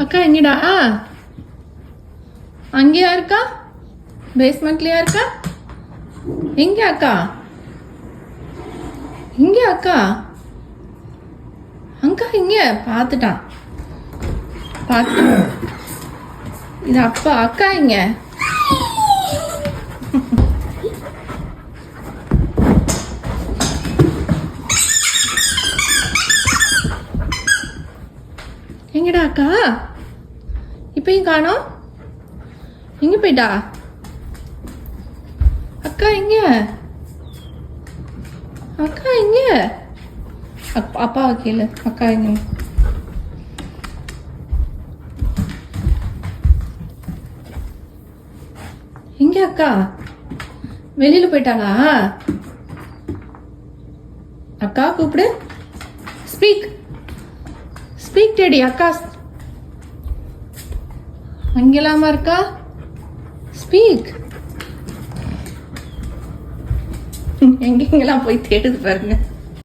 அக்கா எங்கடா? அங்கேயா இருக்கா? பேஸ்மெண்ட்லயா இருக்கா? எங்க அக்கா? இங்க அக்கா? அக்கா இங்க பார்த்துட்டான். இது அப்பா. அக்கா இங்க. எங்கடா அக்கா? இப்பயும் காணோம். எங்க போயிட்டா அக்கா? எங்க அக்கா? எங்க அப்பாவை கேளு. அக்கா எங்க? எங்க அக்கா? வெளியில போயிட்டாளா? அக்கா கூப்பிடு. Speak speak daddy. அக்கா அங்கெல்லாமா இருக்கா? ஸ்பீக். எங்கெங்கெல்லாம் போய் தேடுது பாருங்க.